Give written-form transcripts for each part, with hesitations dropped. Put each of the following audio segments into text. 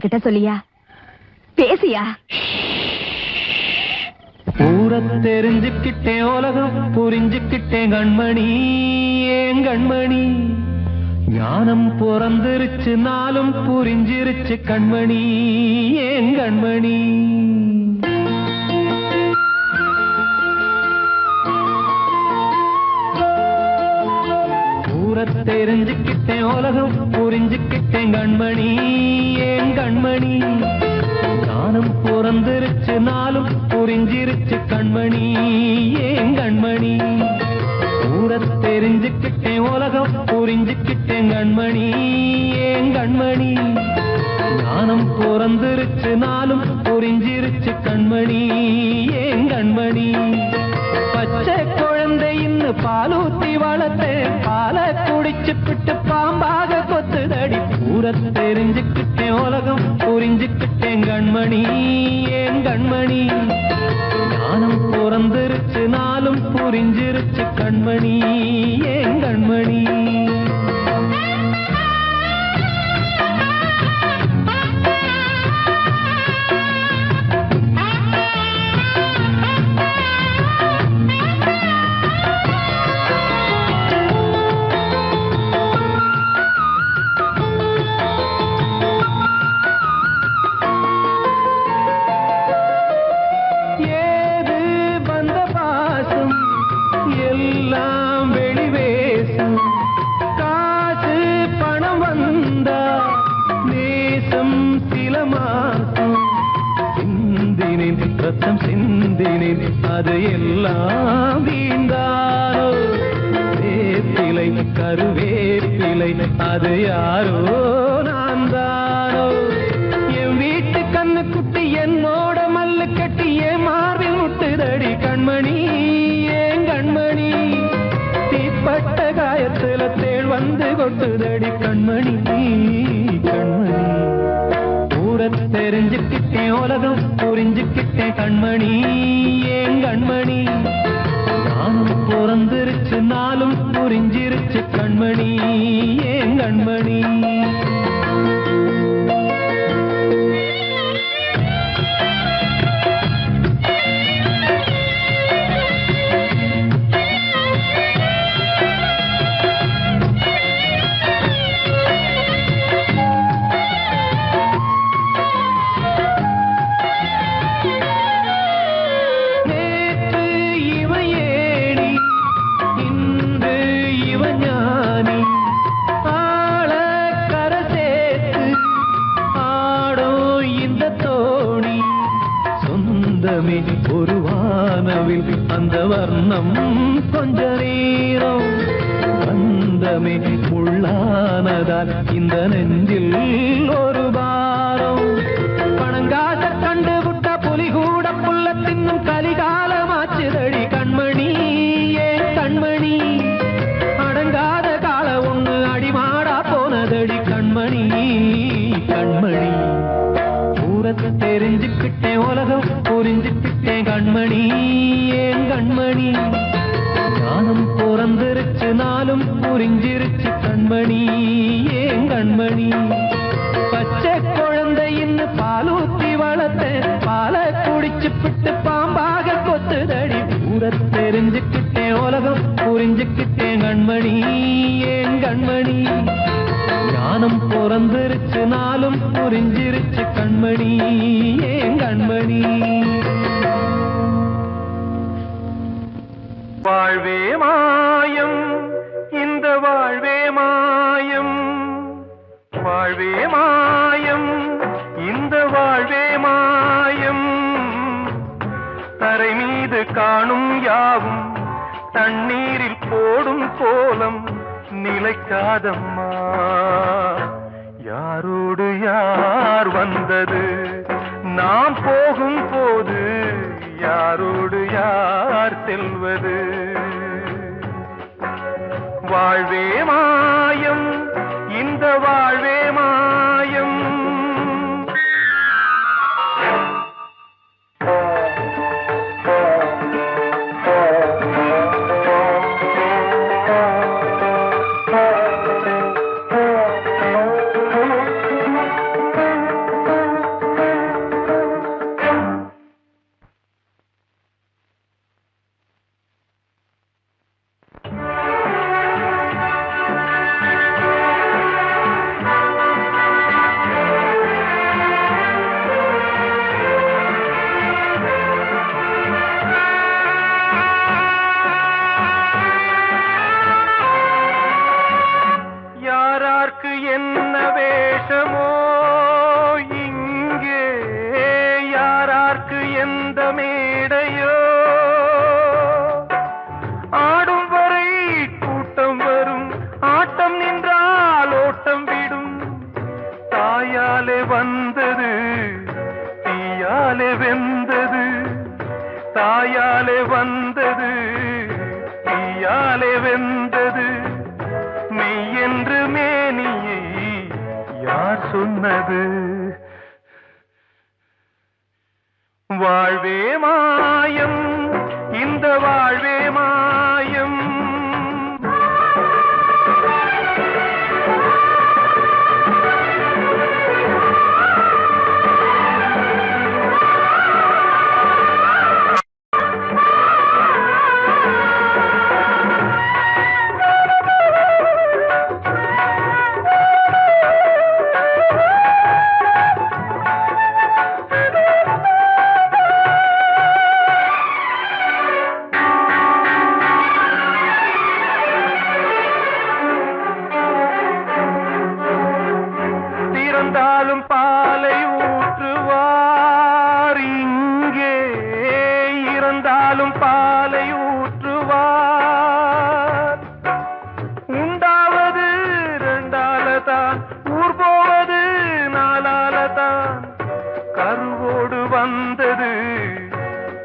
கிட்ட சொல்லியா பேசியா? ஊரை தெரிஞ்சுக்கிட்டேன், உலகம் புரிஞ்சுக்கிட்டேன் கண்மணி, ஏன் கண்மணி. ஞானம் பிறந்திருச்சு, நாளும் புரிஞ்சிருச்சு கண்மணி, ஏன் கண்மணி. ஊரை தெரிஞ்சுக்கிட்டேன், உலகம் புரிஞ்சுக்கிட்டேன் கண்மணி, ஏன் கண்மணி. ஞானம் பிறந்திருச்சு, நாளும் புரிஞ்சிருச்சு கண்மணி, ஏன் கண்மணி. ஊரை தெரிஞ்சுக்கிட்டேன், உலகம் புரிஞ்சுக்கிட்டேன் கண்மணி, ஏன் கண்மணி. ஞானம் பிறந்திருச்சு, நாளும் புரிஞ்சிருச்சு கண்மணி, ஏன் கண்மணி. பச்சை குழந்தை இன்னும் பாலூத்தி வளர்த்தேன், பாலை குடிச்சுப்பிட்டு பாம்பாக கொத்துதடி. ஊரை தெரிஞ்சுக்கிட்டேன், உலகம் புரிஞ்சுக்கிட்டேன் கண்மணி, ஏன் கண்மணி. ஞானம் பிறந்திருச்சு, நாளும் புரிஞ்சிருச்சு கண்மணி, ஏன் கண்மணி. ரத்தம் சிந்தினேன், அது எல்லாம் வீந்தாரோ. வேப்பிலை கருவேப்பிலை, அது யாரோ நான் தானோ. என் வீட்டு கண்ணு குட்டி என்னோட மல்லு கட்டி என் மார்பில் முட்டுதடி கண்மணி, ஏன் கண்மணி. தீப்பட்ட காயத்துல தேள் வந்து கொட்டுதடி கண்மணி, கண்மணி. ஊரை தெரிஞ்சுக்கிட்டேன், உலகம் புரிஞ்சுக்கிட்டேன் கண்மணி, ஏன் கண்மணி. ஞானம் பிறந்திருச்சு, நாளும் புரிஞ்சிருச்சு கண்மணி, ஏன் கண்மணி. ஒரு வானவில் அந்த வர்ணம் கொஞ்ச நேரம் வந்தமே உள்ளானதால் இந்த நெஞ்சில் ஒரு பாரம். பணங்காச கண்டு விட்ட புலி கூட புல்ல தின்னும் கலிகாலமாச்சுதடி கண்மணி, ஏன் கண்மணி. அடங்காத கால ஒண்ணு அடிமாடா போனதடி கண்மணி, கண்மணி. ஊரத்தை தெரிஞ்சுக்கிட்டேன், உலகம் புரிஞ்சுக்கிட்டேன் கண்மணி, ஏன் கண்மணி. ஞானம் பிறந்திருச்சு, நாளும் புரிஞ்சிருச்சு கண்மணி, ஏன் கண்மணி. பச்சை குழந்தை இன்னும் பாலூத்தி வளர்த்தேன், பாலை குடிச்சுப்பிட்டு பாம்பாக கொத்துதடி. ஊரை தெரிஞ்சுக்கிட்டேன், உலகம் புரிஞ்சுக்கிட்டேன் கண்மணி, ஏன் கண்மணி. ஞானம் பிறந்திருச்சு, நாளும் புரிஞ்சிருச்சு கண்மணி, ஏன் கண்மணி. வாழ்வே மாயம், இந்த வாழ்வே மாயம், வாழ்வே மாயம், இந்த வாழ்வே மாயம். தரை மீது காணும் யாவும் தண்ணீரில் போடும் கோலம் நிலைக்காதம்மா. யாரோடு யார் வந்தது நாம் போகும் போது, யாரோடு யார் செல்வது. வாழ்வே மாயம், இந்த வாழ்வே மாயம். சொன்னது. வாழ்வே மாயம், இந்த வாழ்வே மாயம். இறந்தாலும் பாலை ஊற்றுவார் இங்கே, இறந்தாலும் பாலை ஊற்றுவார். உண்டாவது ரெண்டாலதான், ஊர் போவது நாலாலதான். கருவோடு வந்தது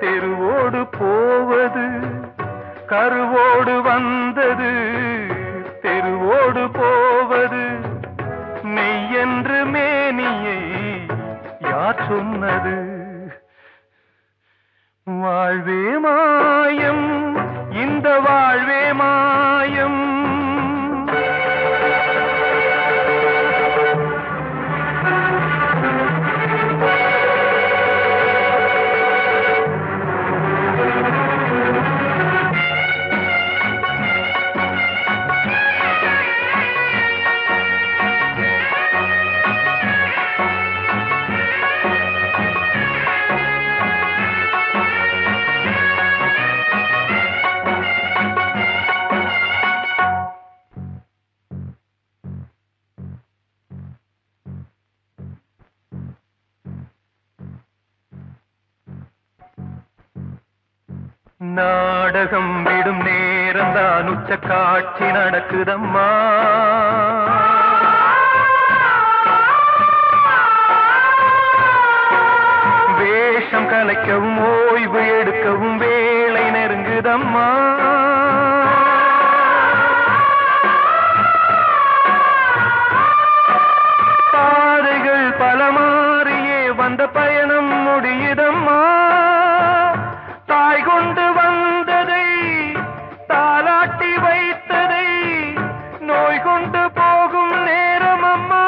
தெருவோடு போவது, கருவோடு வந்தது தெருவோடு போவது. மெய்யென்று மேனியை யார் சொன்னது? வாழ்வே மாயம், இந்த வாழ்வே மாயம். நாடகம் விடும் நேரம்தான் உச்ச காட்சி நடக்குதம்மா. வேஷம் கலைக்கவும் ஓய்வு எடுக்கவும் வேளை நெருங்குதம்மா. பாதைகள் பல மாறியே வந்த பயணம் முடியுதம்மா. தாய் கொண்டு வந்ததை தாலாட்டி வைத்ததை நோய் கொண்டு போகும் நேரம் அம்மா.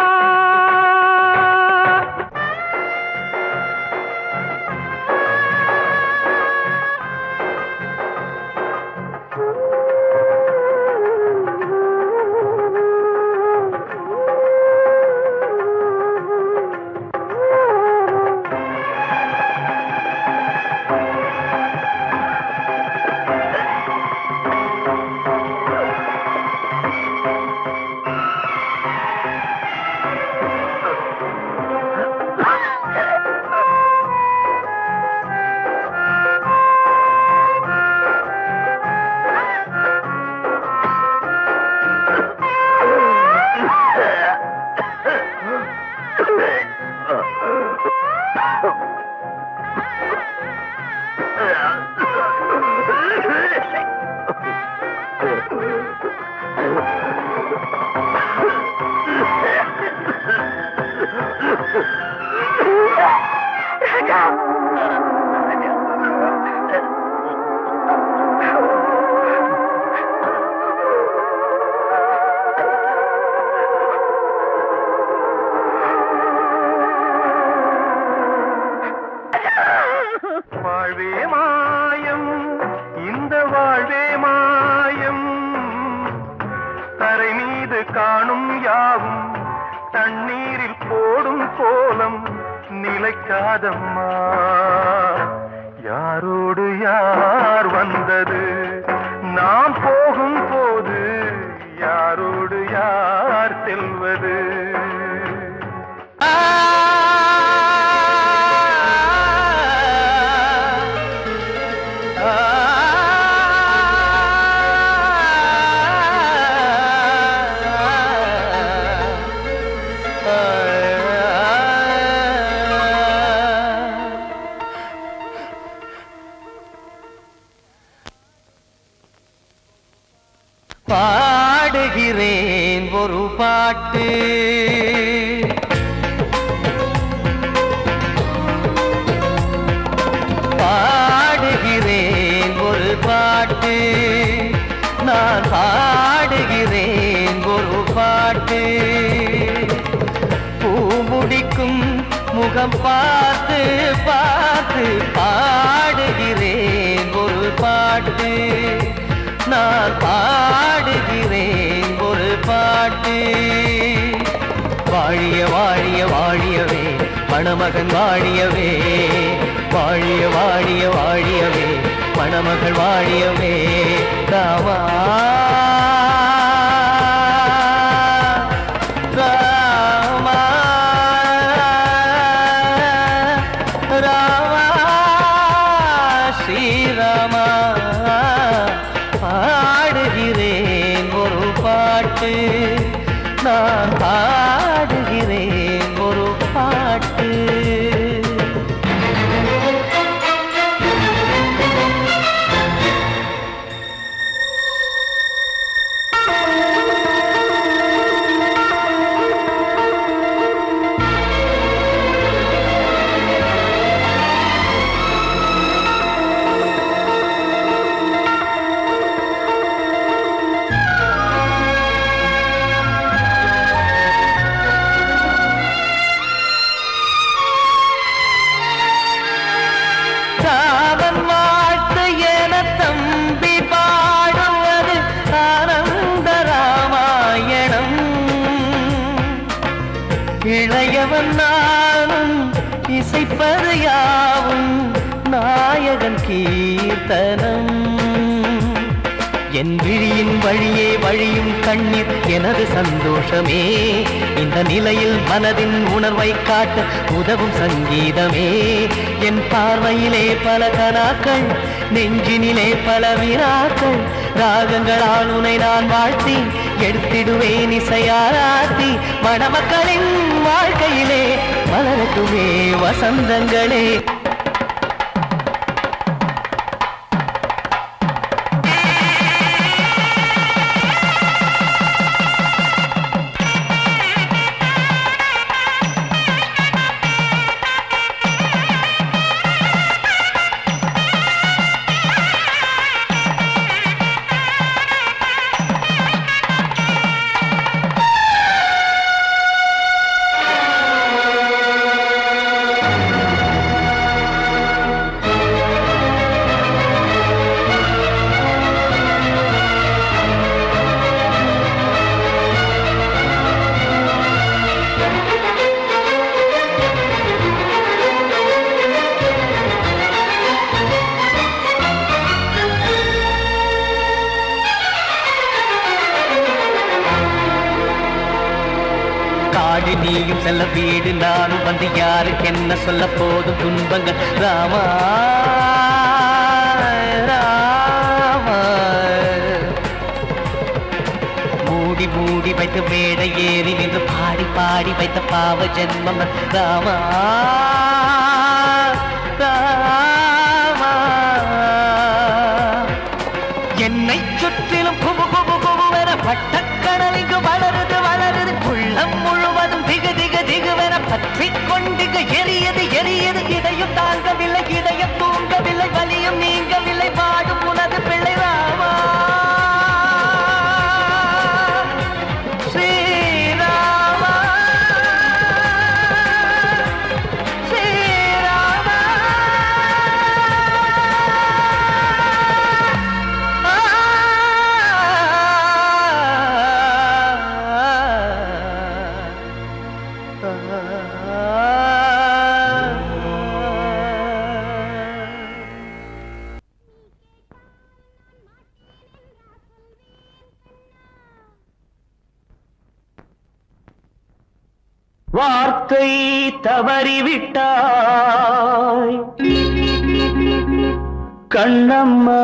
வாழ்வே மாயம், இந்த வாழ்வே மாயம். தரை மீது காணும் யாவும் தண்ணீரில் போடும் கோலம் நிலைக்காதம்மா. யாரோடு யார் வந்தது நாம் போகும் போது, யாரோடு யார் செல்வது? பாடுகிறேன் ஒரு பாட்டு, நான் பாடுகிறேன் ஒரு பாட்டு. பூ முடிக்கும் முகம் பார்த்து பார்த்து பாடுகிறேன் ஒரு பாட்டு. நான் பாடுகிறேன் ஒரு பாட்டு. வாழிய வாழிய வாழியவே மணமகன் வாழியவே, வாழிய வாழிய வாழியவே மணமகள் வாழியவே. ராமா ராமா ராமா ஸ்ரீராமா. பாடுகிறேன் ஒரு பாட்டு. நான் பாடுகிறேன் ஒரு பாட்டு. ராமன் வாழ்த்து என தம்பி பாடுவது ஆனந்த ராமாயணம். இளையவன் நானும் இசைப்பது யாவும் நாயகன் கீர்த்தனம். என் விழியின் வழியே வழியும் கண்ணீர் எனது சந்தோஷமே. இந்த நிலையில் மனதின் உணர்வை காட்ட உதவும் சங்கீதமே. என் பார்வையிலே பல கனாக்கள், நெஞ்சினிலே பல வினாக்கள். ராகங்களால் உனை நான் வாழ்த்தி எடுத்திடுவேன் இசையாராத்தி. மணமக்களின் வாழ்க்கையிலே மலரட்டுமே வசந்தங்களே. காடு நீயும் செல்ல வீடு நானும் வந்து யாருக்கு என்ன சொல்ல போதும் துன்பங்கள். ராமா ராமா. மூடி மூடி வைத்து மேடை ஏறி நின்று பாடி பாடி வைத்த பாவ ஜென்மம். ராமா ராமா. என்னை சுற்றிலும் குபு குபு குபுவென பட்டக்கடல் இங்கு வளருது வளருது. உள்ளம் முழுவதும் திகு திகு திகுவென பற்றி கொண்டிக எரியது எரியது. இதையும் தாங்கவில்லை இதயம் தூங்கவில்லை வலியும் நீங்கவில்லை. வாடும் உனது பிள்ளை ராமா ஸ்ரீராமா ஸ்ரீராமா. வார்த்தை தவறிவிட்டாய் கண்ணம்மா,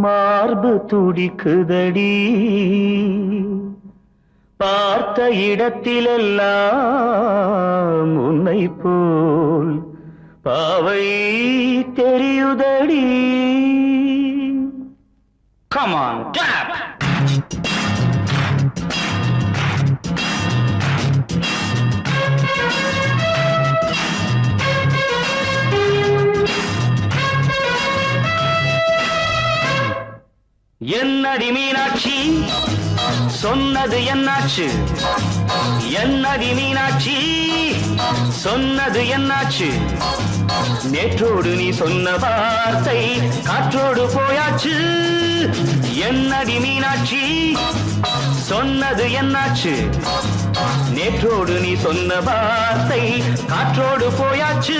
மார்பு துடிக்குதடி. பார்த்த இடத்திலெல்லாம் உன்னை போல் பாவை தெரியுதடி. Come on, tap! என்னடி மீனாட்சி சொன்னது என்னாச்சு? என்னடி மீனாட்சி சொன்னது என்னாச்சு? நேற்றோடு நீ சொன்ன வார்த்தை காற்றோடு போயாச்சு. என்னடி மீனாட்சி சொன்னது என்னாச்சு? நேற்றோடு நீ சொன்ன வார்த்தை காற்றோடு போயாச்சு.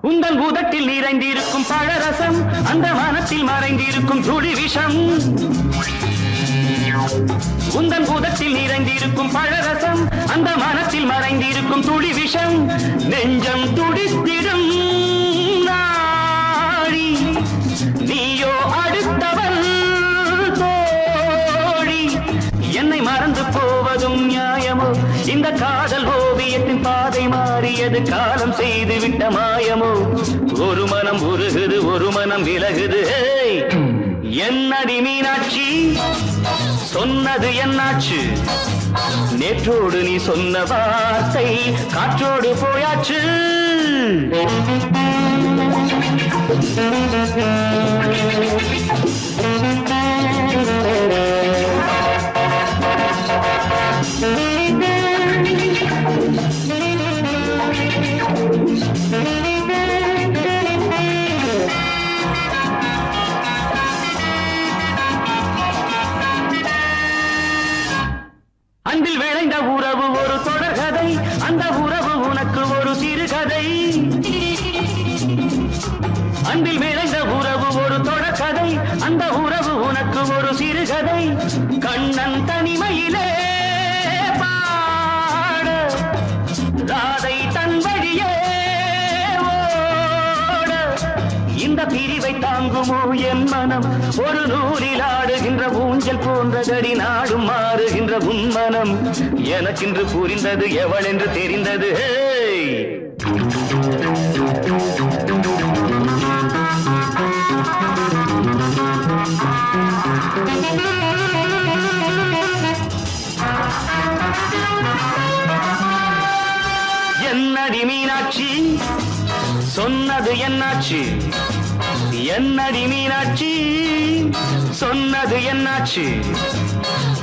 உந்தன் பூதத்தில் நிறைந்திருக்கும் பழரசம் அந்த வானத்தில் மறைந்திருக்கும் துளி விஷம். உந்தன் பூதத்தில் நிறைந்திருக்கும் பழரசம் அந்த வானத்தில் மறைந்திருக்கும் துளி விஷம். நெஞ்சம் துடித்திடும் நாடி நீயோ அடுத்தவன் தோழி. என்னை மறந்து போவதும் நியாயமோ? இந்த காதல் ஓவியத்தின் பாதை மாறியது காலம் செய்து விட்ட மாயமோ? ஒரு மனம் உருகுது ஒரு மனம் விலகுது. என்னடி மீனாட்சி சொன்னது என்னாச்சு? நேற்றோடு நீ சொன்ன வார்த்தை காற்றோடு போயாச்சு. அன்பில் விளைந்த உறவு ஒரு தொடர்கதை, அந்த உறவு உனக்கு ஒரு சிறுகதை. அன்பில் விளைந்த உறவு ஒரு தொடர்கதை, அந்த உறவு உனக்கு ஒரு சிறுகதை. கண்ணன் தனிமையிலே பாட ராதை தன் வழியே ஓட. இந்த பிரிவை தாங்குமோ என் மனம்? ஒரு நூலில் ஆடுகின்ற ஊஞ்சல் போன்றதடி நாடும் மாறுகின்ற உன்மனம். எனக்கென்று புரிந்தது எவள் என்று தெரிந்தது. என்னடி மீனாட்சி சொன்னது என்னாச்சு? என்னடி மீனாட்சி சொன்னது என்னாச்சு?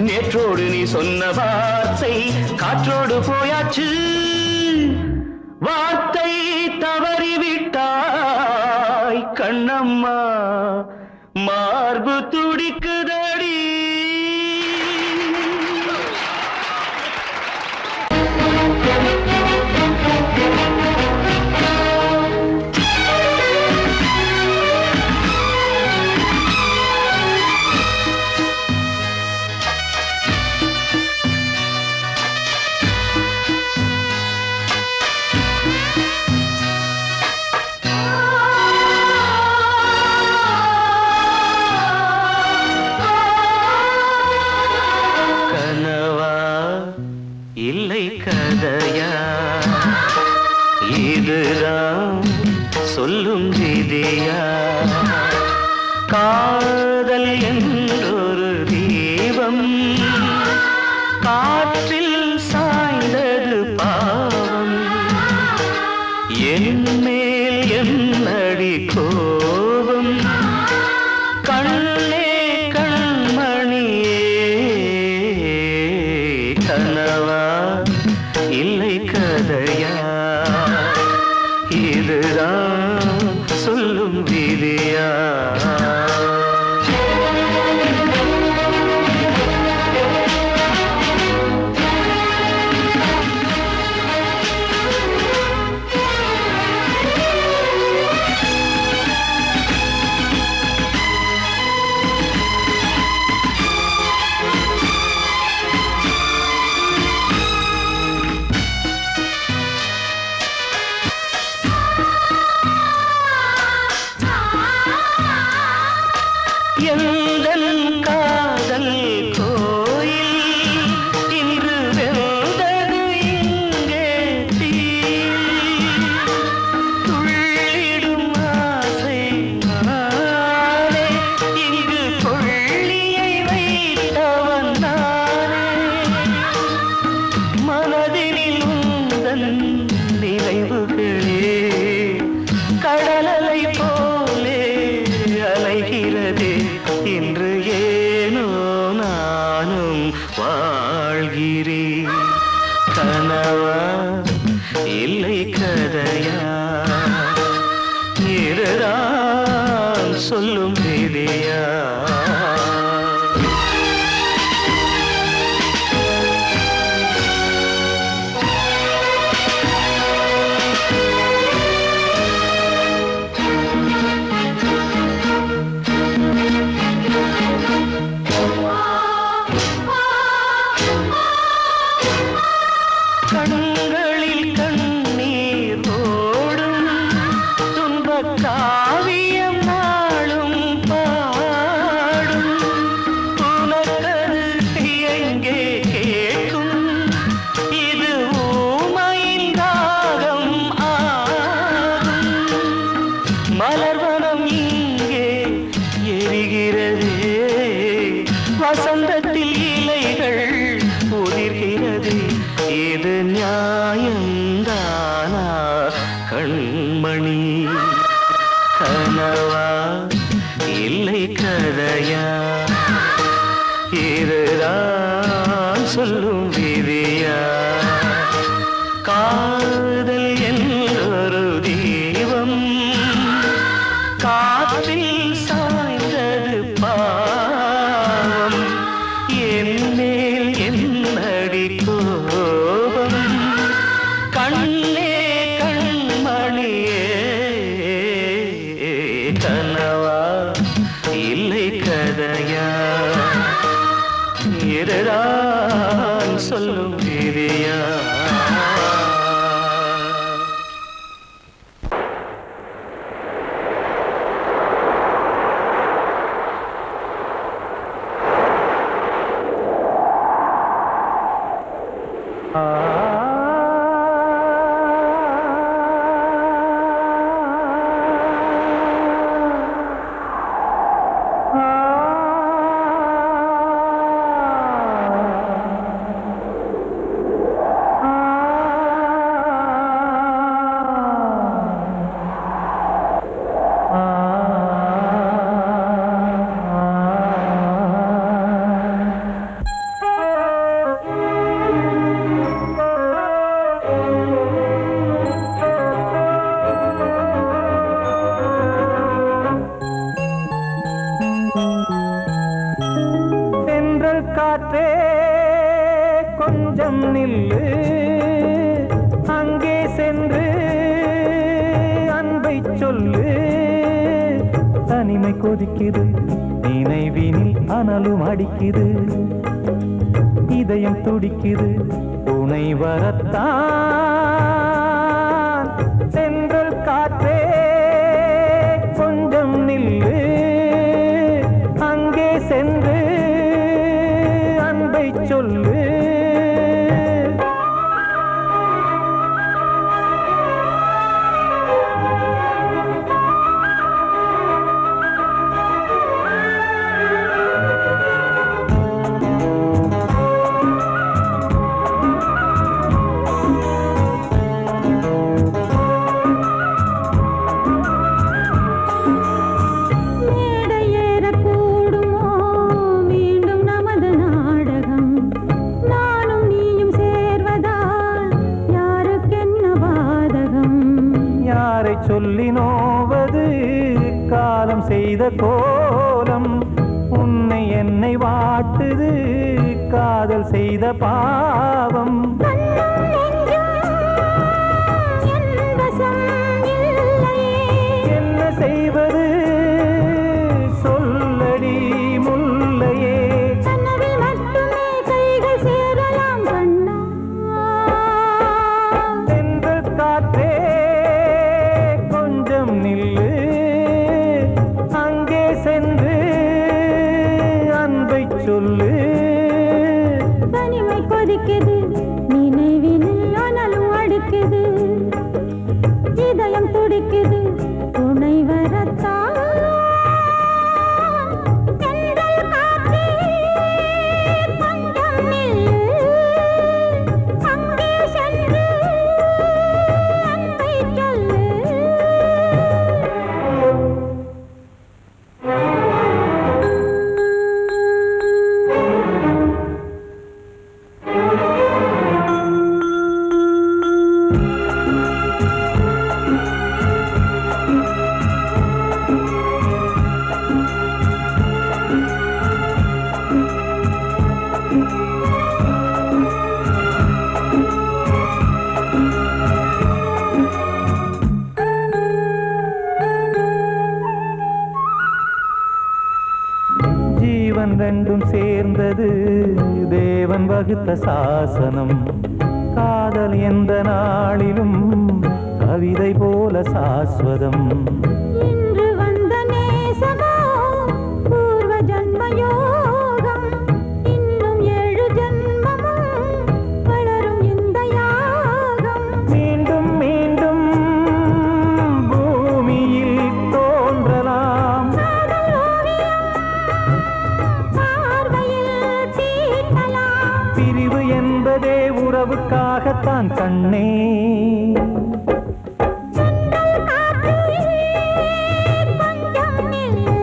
நேற்றோடு நீ சொன்ன வார்த்தை காற்றோடு போயாச்சு. வார்த்தை தவறிவிட்டாய் கண்ணம்மா, மார்பு துடிக்குதடி. இல்லை கதையா இதுதான் சொல்லும் விதியா? காதல் என்றொரு தீபம் காற்றில் சாய்ந்தது பாவம். என் மேல் என்னடி கோபம்? கண்ணே கண்மணியே கனவா இல்லை கதையா? இதுதான் சொல்லும் விதியா? வாழ்கிறேன். கனவா இல்லை கதையா, இதுதான் சொல்லும் விதியா? கண்களில் கண்ணீர் ஓடும் துன்பக் காவியம் நாளும் பாடும். உனக்கது எங்கே கேட்கும்? இது ஊமையின் ராகம் ஆகும். மலர்வனம் இங்கே எரிகிறதே, வசந்தத்தில் இலைகள் உதிர்கிறது. இது நியாயந்தானா கண்மணி? கனவா இல்லை கதையா, இதுதான் சொல்லும் விதியா? காதல் என்றொரு தீபம் காற்றில் சாய்ந்தது பாவம். என்னேல் என்னடி கோபம்? கண்ணே கண்மணியே, கனவா இல்லை கதையா, இதுதான் சொல்லும் விதியா? காற்றே கொஞ்சம் நில்லு, அங்கே சென்று அன்பை சொல்லு. தனிமை கொதிக்குது, நினைவினில் அனலும் அடிக்குது, இதயம் துடிக்குது துணை வரத்தான். சென்றல் காற்றே கொஞ்சம் நில்லு, அங்கே சென்று அன்பை சொல்லு. சொல்லி நோவது காலம் செய்த கோலம், உன்னை என்னை வாட்டுது காதல் செய்த பாவம். என்ன செய்வது சொல்லடி முல்லையே, சென்றல் காற்றே நில்லு, அங்கே சென்று அன்பை சொல்லு. தனிமை கொதிக்குது, நினைவினில் அனலும் அடிக்குது, இதயம் துடிக்குது துணை வரத்தான். தேவன் வகுத்த சாசனம். காதல் எந்த நாளிலும் கவிதை போல சாஸ்வதம். இன்று வந்த நேசமோ பூர்வ ஜன்ம யோகம். இன்னும் 7 ஜன்மமும் வளரும் இந்த யாகம். மீண்டும் மீண்டும் பூமியில் தோன்றலாம். காதல் ஓவியம் பார்வையில் தீட்டலாம். பிரிவு என்பதே உறவுக்காகத்தான் கண்ணே. சென்றல் காற்றில் கொஞ்சம் நில்லு.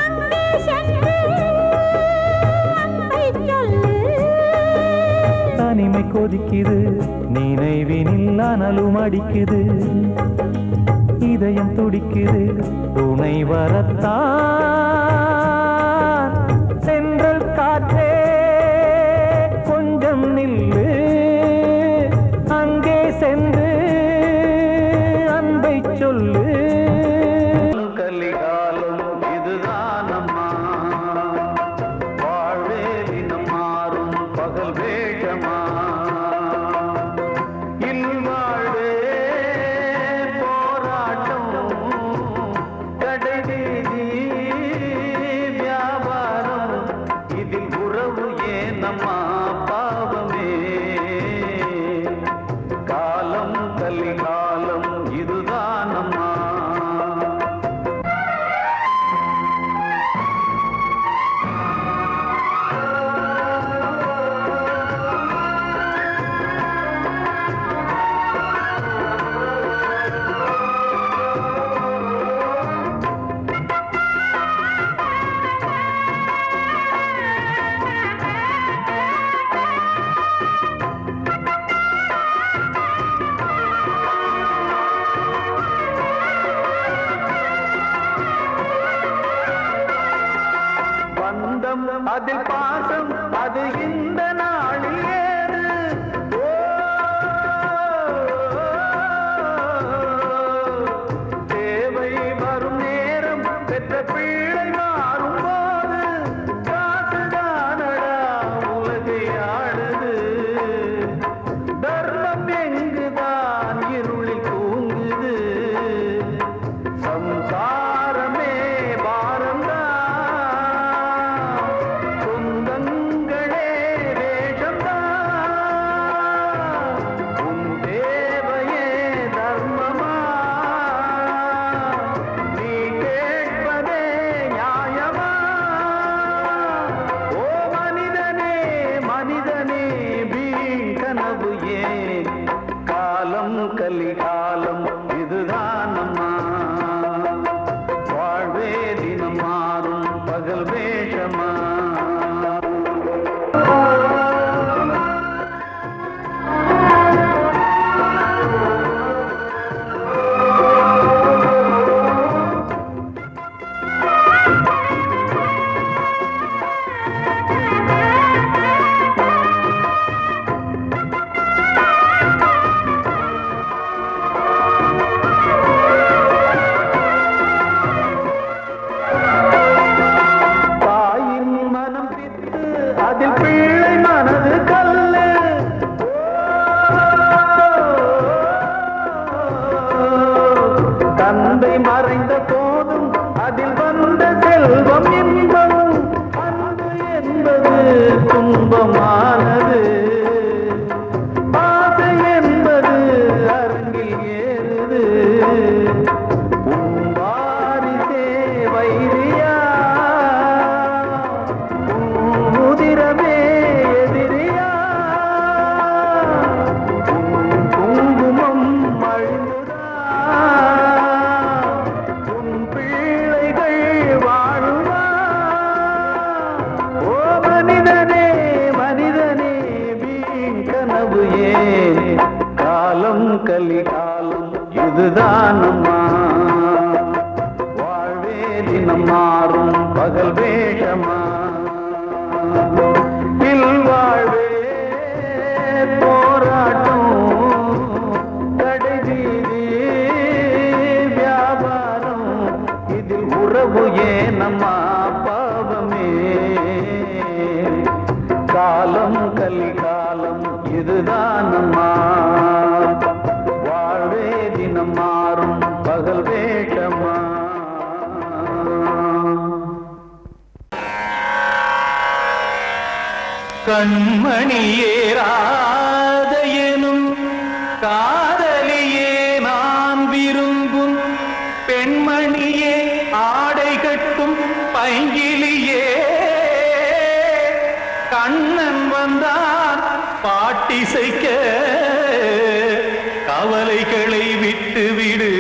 அங்கே சென்று அன்பைச் சொல்லு. தனிமை கொதிக்குது, நினைவினில் அனலும் அடிக்குது. இதயம் துடிக்குது, துணை வரத்தான். சென்றல் காற்றே கொஞ்சம் நில்லு. அங்கே சென்று அன்பை சொல்லு. கலிகாலம் இதுதானம்மா, வாழ்வே தினம் மாறும் பகல் வேஷமா. இல்வாழ்வே போராட்டம், கடைவீதி வியாபாரம். இதில் உறவு ஏனம்மா பாவமே. காலம் கலிகாலம் இதுதானம்மா. பந்தம் அதில் பாசம், அது இந்த நாளில் ஏது. ஓ, தேவை வரும் நேரம் பெற்ற பிள்ளை மாறும் போது. காசுதானடா உலகை ஆடுது. தர்மம் எங்குதான் இருளில் தூங்குது. சம்சாரமே பாரம்தான், சொந்தங்களே வேஷம்தான். உன் தேவையே தர்மமா, நீ கேட்பதே நியாயமா. ஓ மனிதனே மனிதனே, வீண் கனவு ஏன்? காலம் கலிகாலம் இதுதானம்மா, வாழ்வே தினம் மாறும் பகல் வேஷமா. தாயின் மனம் பித்து, அதில் பிள்ளை மனது கல்லு. தந்தை மறைந்த போதும் அதில் வந்த செல்வம் இன்பம். அன்பு என்பது துன்பமானது, ஆசை என்பது அரங்கில் ஏறுது. உன் வாரிசே வைரியா, உன் உதிரமே எதிரியா. உன் குங்குமம் அழிந்துதா, உன் பிள்ளைகள் வாழுமா. ஓ மனிதனே மனிதனே, வீண் கனவு ஏன்? காலம் கலிகாலம் இதுதானம்மா, வாழ்வே தினம் மாறும் பகல் வேஷமா. இல்வாழ்வே போராட்டம், கடைவீதி வியாபாரம். இதில் உறவு ஏனம்மா பாவமே. கலிகாலம் இதுதான் அம்மா வாழ்வே தினம் மாறும் பகல் வேஷமா கண்மணியேராத எனும் காதலியே நான் விரும்பும் பெண்மணியே ஆடை கட்டும் பைங்கிலியே கண்ணன் வந்தான் பாட்டிசைக்க கவலைகளை விட்டுவிடு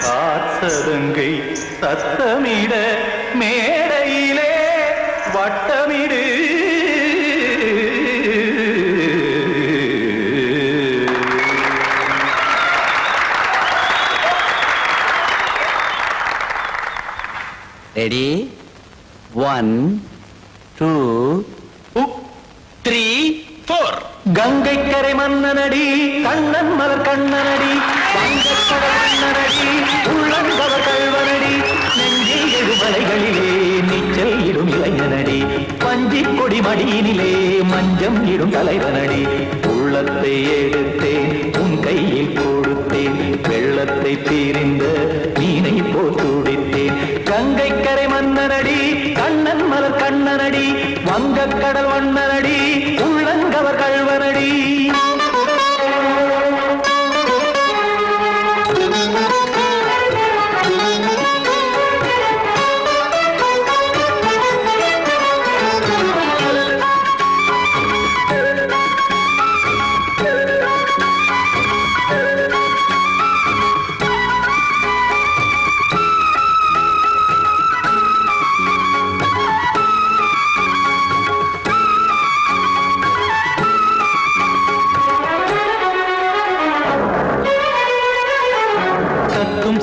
காத்ததங்கை சத்தமிட மேடையிலே வட்டமிடு ரெடி 1 2 3 4 கங்கை கரை மன்னனடி கண்ணன் மலர் கண்ணனடி வங்கக்கடல் மன்னனடி உள்ளங்கவர் கல்வனடி நெஞ்சில் எழுமலைகளிலே நீச்சல் இடும் இளைஞனடி பஞ்சி கொடி மடியினிலே மஞ்சம் இடும் தலைவனடி உள்ளத்தை எடுத்தேன் உன் கையில் கொடுத்தேன் வெள்ளத்தை பிரிந்த மீனை போல் துடித்தேன் கங்கை கரை மன்னனடி கண்ணன் மலர் கண்ணனடி வங்கக்கடல் வண்ணனடி உள்ளங்கவர் கல்வனடி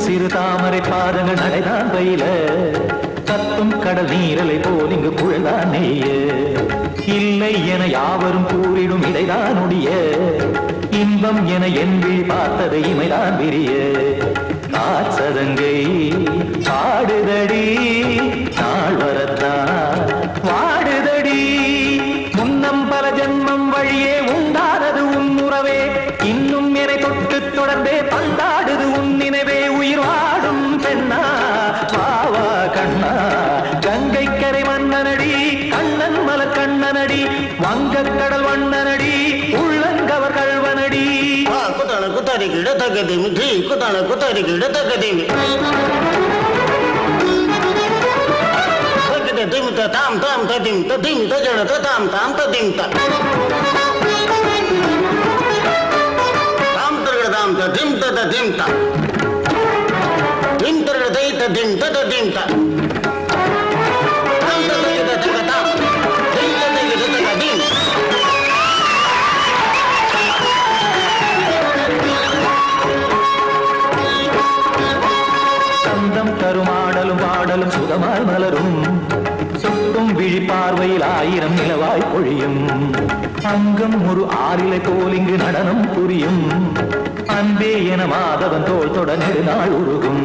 சிறு தாமரை பாதங்கள் நடைதான் பயில கத்தும் கடல் நீரலை போல் இங்கு குழல்தான் நெய்ய இல்லை என யாவரும் கூறிடும் இடைதான் உடைய இன்பம் என என்று பார்த்ததை இமைதான் விரிய காசதங்கை பாடுதடி நாள் வரத்தான் வாடுதடி முன்னம் பல ஜென்மம் வழியே உண்டானது உன் உறவே இன்னும் என்னை தொட்டு தொடர்ந்தே பந்தாடுது உன் நினைவே உயிர் வாடும் பெண்ணா பாவா கண்ணா கங்கை கரை மன்னனடி கண்ணன் மலர் கண்ணனடி வங்கக்கடல் வண்ணனடி உள்ளங்கவர் கல்வனடி குத்தான குத்தாரி கிட தகதி மிற்றி குத்தான குத்தாரி கிட தகதி திமித்த தாம் தாம் ததிம் ததிம் தஜட தாம் தாம் ததிம் தாம் தரகட தாம் ததிம் ததிம் திம் தரகட தை ததிம் ததிம் தாம் தரகட தக தாம் தை ததிம் ததிம் சந்தம் கருமாடலும் பாடலும் சுகமாய் மலரும் சுட்டும் விழி பார்வையில் ஆயிரம் நிலவாய் பொழியும் அங்கம் ஒரு ஆறிலை போல் இங்கு நடனம் புரியும் அன்பே என மாதவன் தோள் தொட நெடுநாள் உருகும்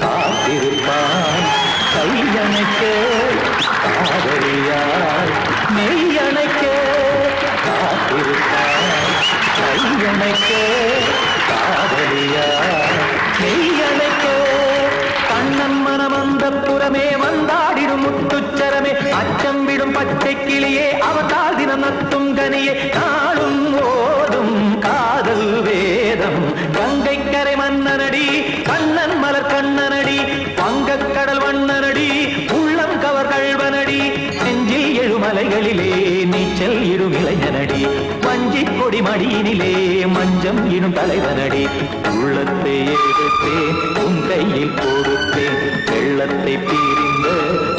காத்திருப்பான் கையணைக்க காதலியாய் மெய்யணைக்க காத்திருப்பான் கையணைக்க காதலியாய் மெய்யணைக்க கண்ணன் மனமந்த புறமே வந்தாடிடும் முத்துச்சரமே அச்சம் விடும் பச்சை கிளியே அவதால் தினம் நத்தும் கனியே நாளும் ஓடும் காதல் வேதம் கங்கை கரை மன்னனடி கண்ணன் மலர் கண்ணனடி வங்கக்கடல் வண்ணனடி உள்ளம் கவர் கல்வனடி நெஞ்சில் எழுமலைகளிலே நீச்சல் இடும் இளைஞனடி வஞ்சி கொடி மடியினிலே மஞ்சம் இடும் தலைவனடி உள்ளத்தை எடுத்தேன் உன் கையில் கொடுத்தேன் வெள்ளத்தை பிரிந்த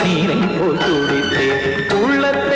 நீரை போல் துடித்தேன் உள்ளத்தை